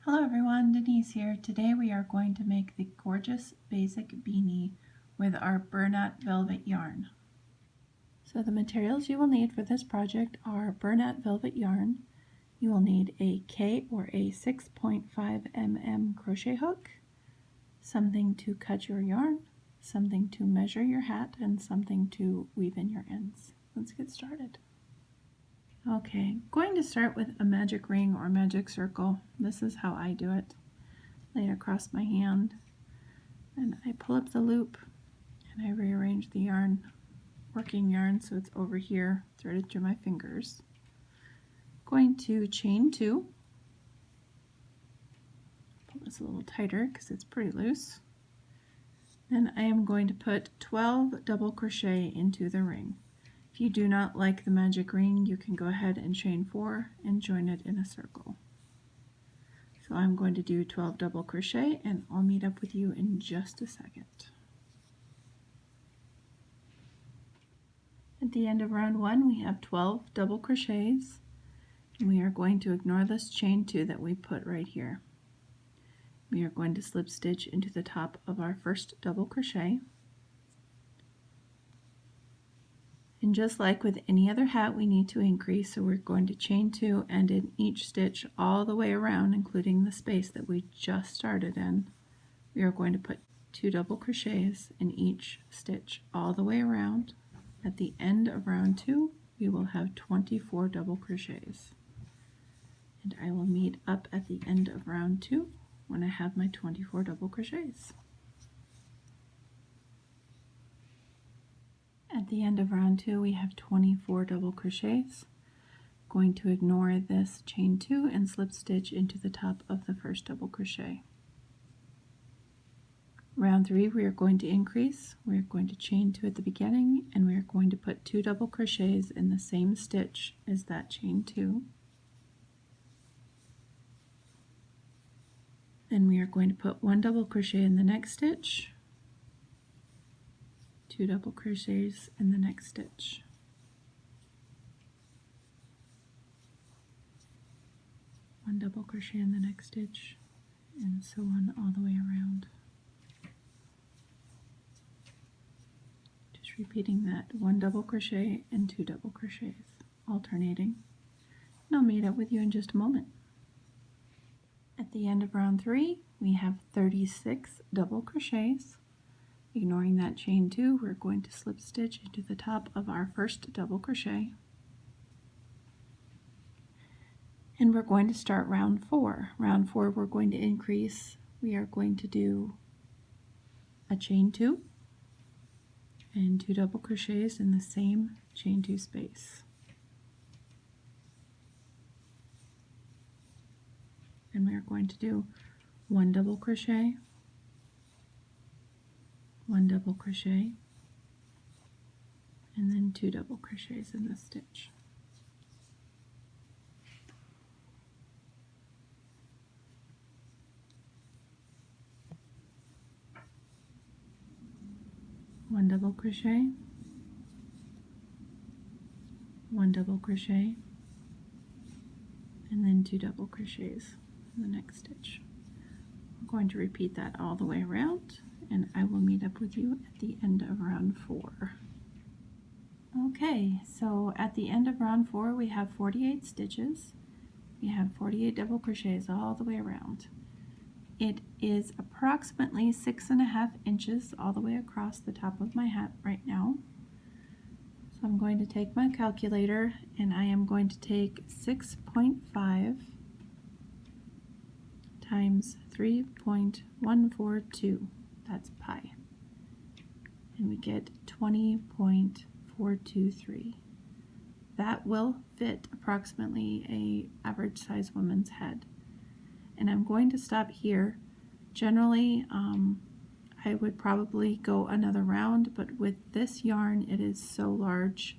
Hello everyone, Denise here. Today we are going to make the Gorgeous Basic Beanie with our Bernat Velvet yarn. So the materials you will need for this project are Bernat Velvet yarn. You will need a K or a 6.5 mm crochet hook, something to cut your yarn, something to measure your hat, and something to weave in your ends. Let's get started. Okay, I'm going to start with a magic ring or magic circle. This is how I do it. Lay it across my hand, and I pull up the loop, and I rearrange the yarn, working yarn, so it's over here, threaded through my fingers. Going to chain 2. Pull this a little tighter because it's pretty loose. Then I am going to put 12 double crochet into the ring. If you do not like the magic ring, you can go ahead and chain 4 and join it in a circle. So I'm going to do 12 double crochet, and I'll meet up with you in just a second. At the end of round 1, we have 12 double crochets, and we are going to ignore this chain 2 that we put right here. We are going to slip stitch into the top of our first double crochet. And just like with any other hat, we need to increase, so we're going to chain 2 and in each stitch all the way around, including the space that we just started in, we are going to put 2 double crochets in each stitch all the way around. At the end of round 2, we will have 24 double crochets. And I will meet up at the end of round 2 when I have my 24 double crochets. At the end of round 2, we have 24 double crochets. Going to ignore this chain 2 and slip stitch into the top of the first double crochet. Round 3, we are going to increase. We are going to chain 2 at the beginning, and we are going to put 2 double crochets in the same stitch as that chain 2. Then we are going to put 1 double crochet in the next stitch, 2 double crochets in the next stitch. One double crochet in the next stitch, and so on all the way around. Just repeating that, 1 double crochet and 2 double crochets, alternating. And I'll meet up with you in just a moment. At the end of round 3, we have 36 double crochets. Ignoring that chain 2, we're going to slip stitch into the top of our first double crochet. And we're going to start round 4. Round 4, we're going to increase. We are going to do a chain 2 and 2 double crochets in the same chain 2 space. And we are going to do 1 double crochet, 1 double crochet, and then 2 double crochets in this stitch. One double crochet, 1 double crochet, and then 2 double crochets in the next stitch. I'm going to repeat that all the way around, and I will meet up with you at the end of round 4. Okay, so at the end of round 4, we have 48 stitches. We have 48 double crochets all the way around. It is approximately 6.5 inches all the way across the top of my hat right now. So I'm going to take my calculator, and I am going to take 6.5 times 3.142. That's pi. And we get 20.423. That will fit approximately an average size woman's head. And I'm going to stop here. Generally, I would probably go another round, but with this yarn, it is so large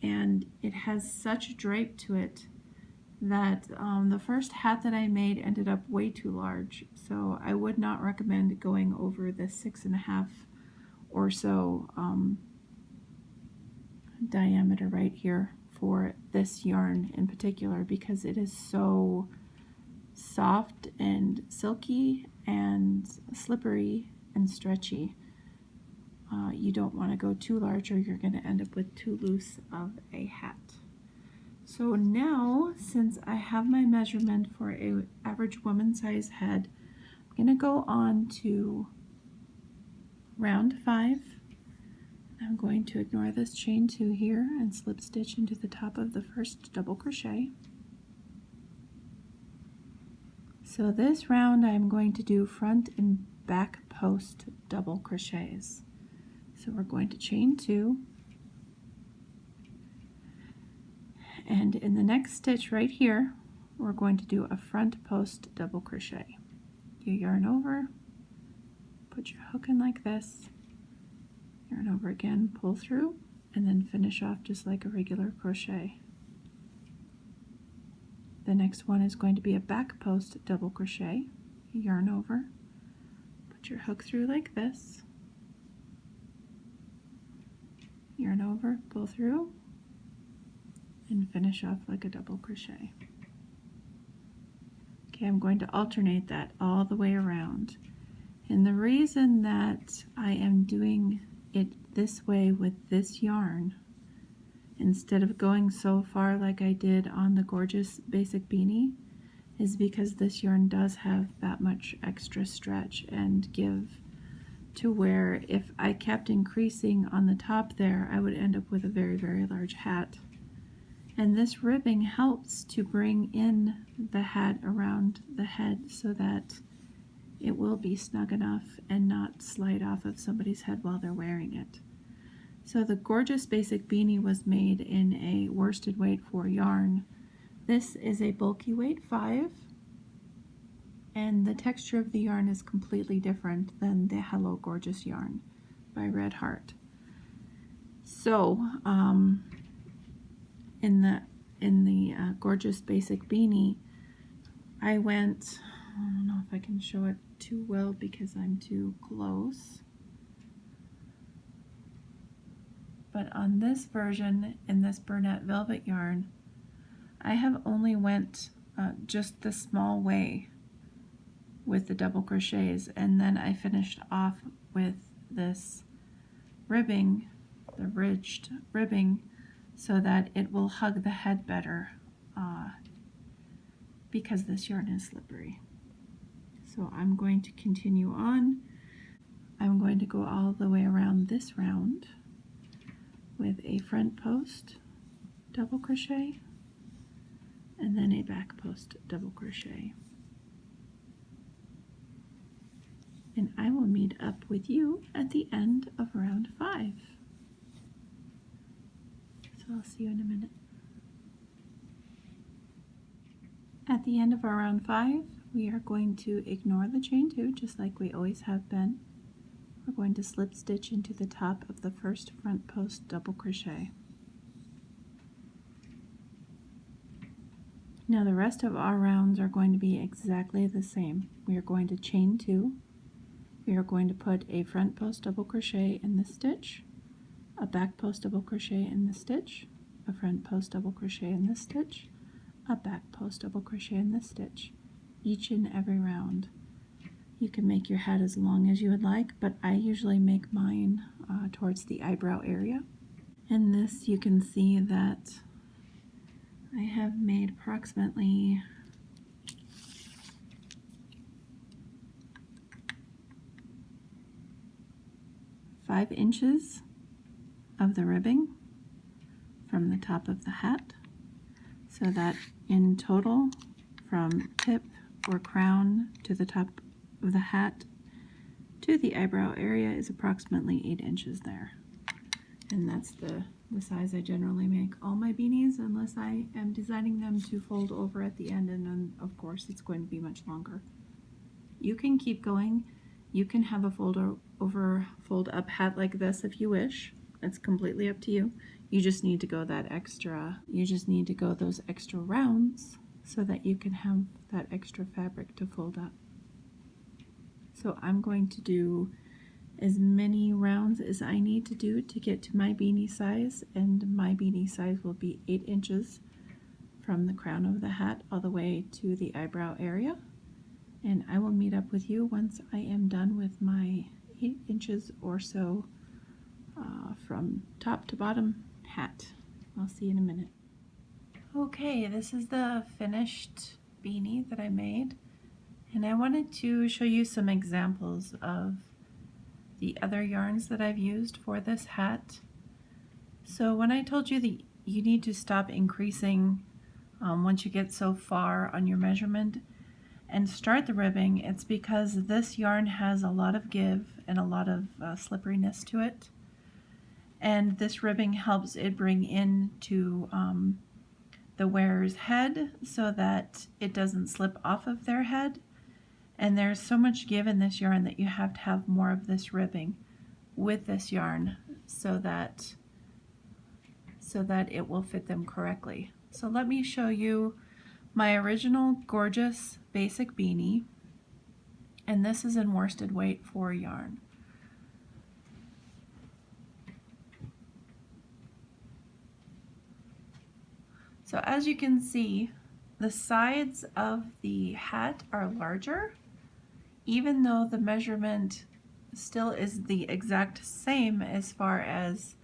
and it has such drape to it that the first hat that I made ended up way too large. So I would not recommend going over the 6.5 or so diameter right here for this yarn in particular, because it is so soft and silky and slippery and stretchy. You don't want to go too large or you're going to end up with too loose of a hat. So now, since I have my measurement for an average woman size head, I'm going to go on to round 5. I'm going to ignore this chain 2 here and slip stitch into the top of the first double crochet. So this round I'm going to do front and back post double crochets. So we're going to chain 2, and in the next stitch right here we're going to do a front post double crochet. You yarn over, put your hook in like this, yarn over again, pull through, and then finish off just like a regular crochet. The next one is going to be a back post double crochet. You yarn over, put your hook through like this, yarn over, pull through, and finish off like a double crochet. Okay, I'm going to alternate that all the way around. And the reason that I am doing it this way with this yarn, instead of going so far like I did on the Gorgeous Basic Beanie, is because this yarn does have that much extra stretch and give, to where if I kept increasing on the top there, I would end up with a very, very large hat. And this ribbing helps to bring in the hat around the head so that it will be snug enough and not slide off of somebody's head while they're wearing it. So the Gorgeous Basic Beanie was made in a worsted weight 4 yarn. This is a bulky weight 5. And the texture of the yarn is completely different than the Hello Gorgeous yarn by Red Heart. So in the Gorgeous Basic Beanie, I went, I don't know if I can show it too well because I'm too close, but on this version, in this Bernat Velvet yarn, I have only went just the small way with the double crochets, and then I finished off with this ribbing, the ridged ribbing, so that it will hug the head better because this yarn is slippery. So I'm going to continue on. I'm going to go all the way around this round with a front post double crochet and then a back post double crochet. And I will meet up with you at the end of round 5. So I'll see you in a minute. At the end of our round 5, we are going to ignore the chain 2 just like we always have been. We're going to slip stitch into the top of the first front post double crochet. Now the rest of our rounds are going to be exactly the same. We are going to chain 2. We are going to put a front post double crochet in this stitch, a back post double crochet in this stitch, a front post double crochet in this stitch, a back post double crochet in this stitch, each and every round. You can make your hat as long as you would like, but I usually make mine towards the eyebrow area. In this you can see that I have made approximately 5 inches of the ribbing from the top of the hat, so that in total from tip or crown to the top of the hat to the eyebrow area is approximately 8 inches there. And that's the size I generally make all my beanies, unless I am designing them to fold over at the end, and then of course it's going to be much longer. You can keep going. You can have a fold up hat like this if you wish. It's completely up to you. You just need to go that extra, those extra rounds so that you can have that extra fabric to fold up. So I'm going to do as many rounds as I need to do to get to my beanie size, and my beanie size will be 8 inches from the crown of the hat all the way to the eyebrow area. And I will meet up with you once I am done with my 8 inches or so from top to bottom hat. I'll see you in a minute. Okay, this is the finished beanie that I made, and I wanted to show you some examples of the other yarns that I've used for this hat. So when I told you that you need to stop increasing once you get so far on your measurement and start the ribbing, it's because this yarn has a lot of give and a lot of slipperiness to it. And this ribbing helps it bring into the wearer's head so that it doesn't slip off of their head. And there's so much give in this yarn that you have to have more of this ribbing with this yarn so that it will fit them correctly. So let me show you my original Gorgeous Basic Beanie, and this is in worsted weight 4 yarn. So as you can see, the sides of the hat are larger, even though the measurement still is the exact same as far as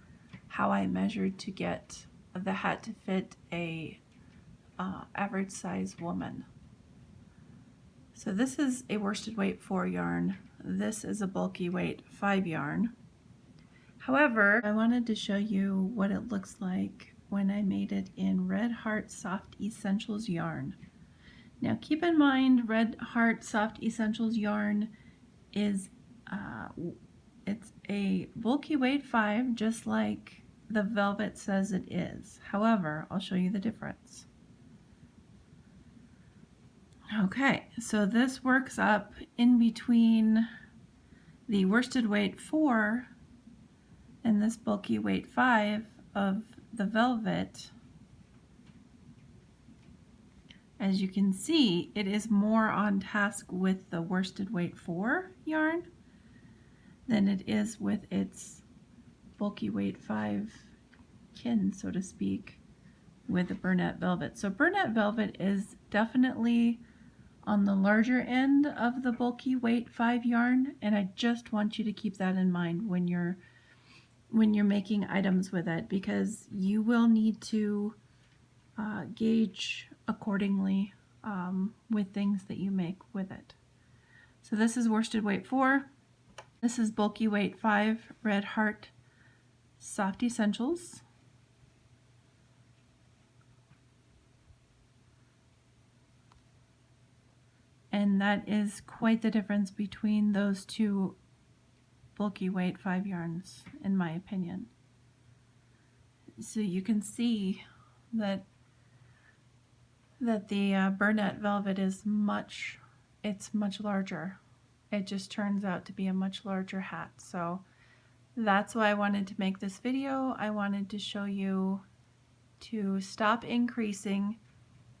how I measured to get the hat to fit a average size woman. So this is a worsted weight 4 yarn. This is a bulky weight 5 yarn. However, I wanted to show you what it looks like when I made it in Red Heart Soft Essentials yarn. Now keep in mind, Red Heart Soft Essentials yarn is it's a bulky weight 5, just like the velvet says it is. However, I'll show you the difference. Okay, so this works up in between the worsted weight 4 and this bulky weight 5 of the velvet. As you can see, it is more on task with the worsted weight 4 yarn than it is with its bulky weight 5 kin, so to speak, with the Bernat Velvet. So Bernat Velvet is definitely on the larger end of the bulky weight 5 yarn, and I just want you to keep that in mind when you're making items with it, because you will need to gauge accordingly with things that you make with it. So this is worsted weight 4. This is bulky weight 5 Red Heart Soft Essentials. And that is quite the difference between those two bulky weight 5 yarns, in my opinion. So you can see that the Bernat Velvet is much larger. It just turns out to be a much larger hat. So that's why I wanted to make this video. I wanted to show you to stop increasing.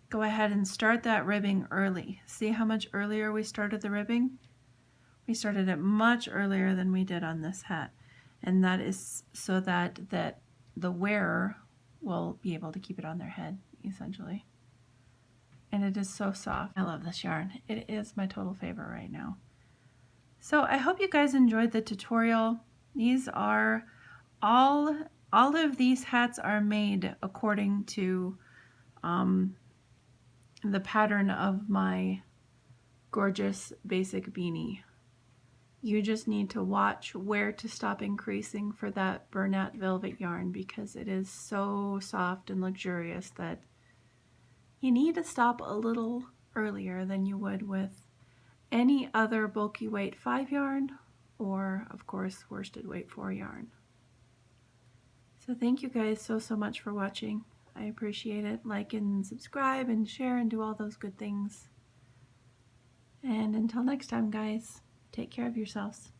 Go ahead and start that ribbing early. See how much earlier we started the ribbing? We started it much earlier than we did on this hat. And that is so that the wearer will be able to keep it on their head, essentially. And it is so soft. I love this yarn. It is my total favorite right now. So I hope you guys enjoyed the tutorial. These are all of these hats are made according to the pattern of my Gorgeous Basic Beanie. You just need to watch where to stop increasing for that Bernat Velvet yarn, because it is so soft and luxurious that you need to stop a little earlier than you would with any other bulky weight 5 yarn or, of course, worsted weight 4 yarn. So thank you guys so much for watching. I appreciate it. Like and subscribe and share and do all those good things. And until next time, guys, take care of yourselves.